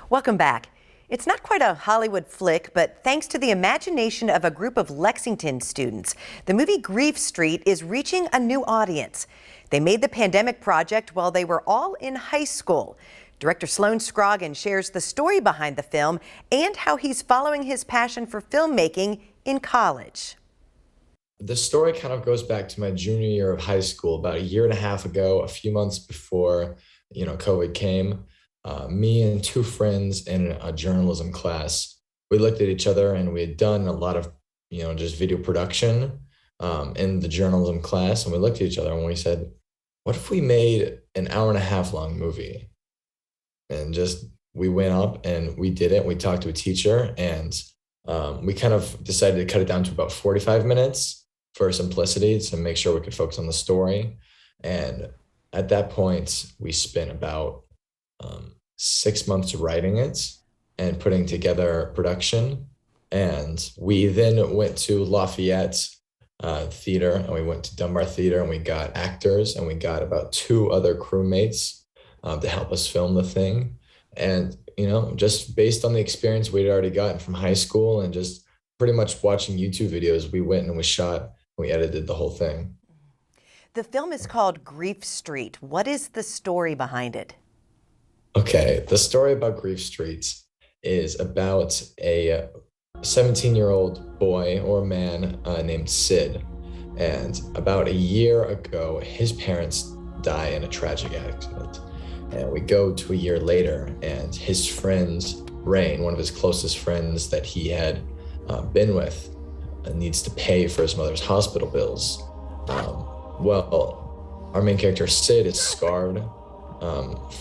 Welcome back. It's not quite a Hollywood flick, but thanks to the imagination of a group of Lexington students, the movie Grief Street is reaching a new audience. They made the pandemic project while they were all in high school. Director Sloan Scroggin shares the story behind the film and how he's following his passion for filmmaking in college. The story kind of goes back to my junior year of high school, about a year and a half ago, a few months before, COVID came. Me and two friends in a journalism class, we looked at each other and we had done a lot of, just video production in the journalism class. And we looked at each other and we said, what if we made an hour and a half long movie? And we went up and we did it. We talked to a teacher and we kind of decided to cut it down to about 45 minutes for simplicity to make sure we could focus on the story. And at that point, we spent about 6 months writing it and putting together production. And we then went to Lafayette Theater and we went to Dunbar Theater and we got actors and we got about 2 other crewmates to help us film the thing. And, just based on the experience we'd already gotten from high school and just pretty much watching YouTube videos, we went and we shot, we edited the whole thing. The film is called Grief Street. What is the story behind it? Okay, the story about Grief Street is about a 17-year-old boy or man named Sid. And about a year ago, his parents die in a tragic accident. And we go to a year later, and his friend, Rain, one of his closest friends that he had been with, needs to pay for his mother's hospital bills. Our main character, Sid, is scarred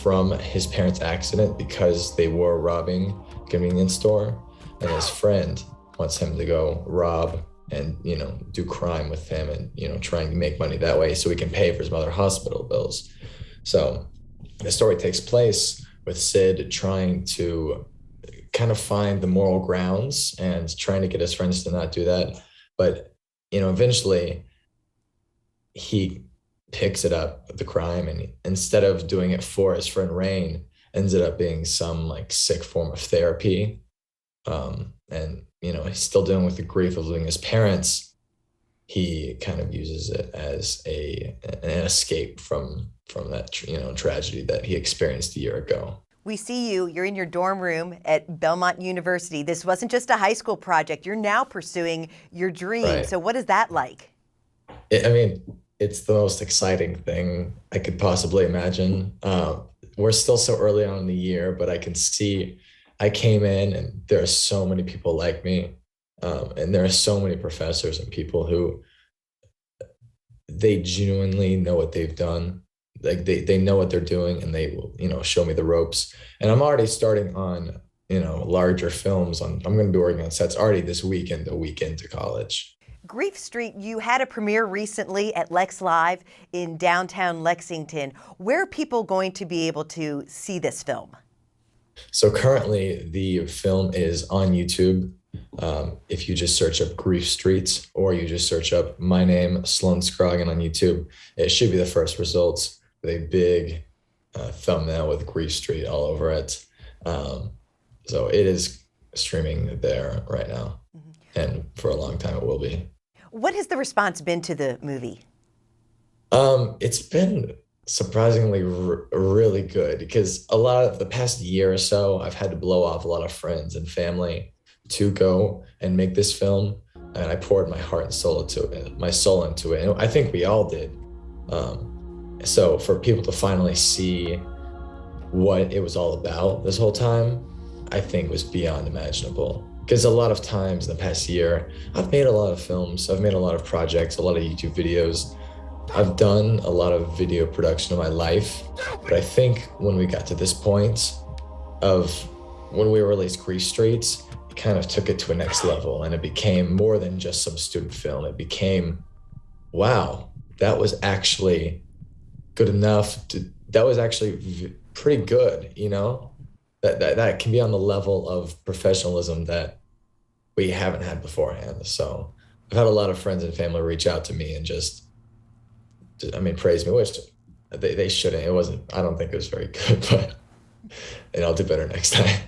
from his parents' accident because they were robbing a convenience store, and his friend wants him to go rob and do crime with him and trying to make money that way so he can pay for his mother's hospital bills. So the story takes place with Sid trying to kind of find the moral grounds and trying to get his friends to not do that. But, eventually he picks it up, the crime, and instead of doing it for his friend Rain, ends it up being some sick form of therapy. And, he's still dealing with the grief of losing his parents. He kind of uses it as an escape from that, tragedy that he experienced a year ago. We see you're in your dorm room at Belmont University. This wasn't just a high school project. You're now pursuing your dream. Right. So what is that like? It's the most exciting thing I could possibly imagine. We're still so early on in the year, but I can see I came in and there are so many people like me. And there are so many professors and people who they genuinely know what they've done. They know what they're doing and they will, show me the ropes. And I'm already starting on, larger films. I'm going to be working on sets already this weekend, a week into college. Grief Street, you had a premiere recently at Lex Live in downtown Lexington. Where are people going to be able to see this film? So currently the film is on YouTube. If you just search up Grief Street or you just search up my name, Sloan Scroggin, on YouTube, it should be the first results with a big thumbnail with Grief Street all over it. So it is streaming there right now. Mm-hmm. And for a long time it will be. What has the response been to the movie? It's been surprisingly really good because a lot of the past year or so, I've had to blow off a lot of friends and family to go and make this film. And I poured my heart and soul into it, my soul into it. And I think we all did. So for people to finally see what it was all about this whole time, I think was beyond imaginable. Because a lot of times in the past year, I've made a lot of films, I've made a lot of projects, a lot of YouTube videos. I've done a lot of video production in my life, but I think when we got to this point of when we released Grief Street, it kind of took it to a next level and it became more than just some student film. It became, wow, that was actually good enough. That was actually pretty good, that can be on the level of professionalism that we haven't had beforehand. So I've had a lot of friends and family reach out to me and praise me, which they shouldn't. I don't think it was very good, but I'll do better next time.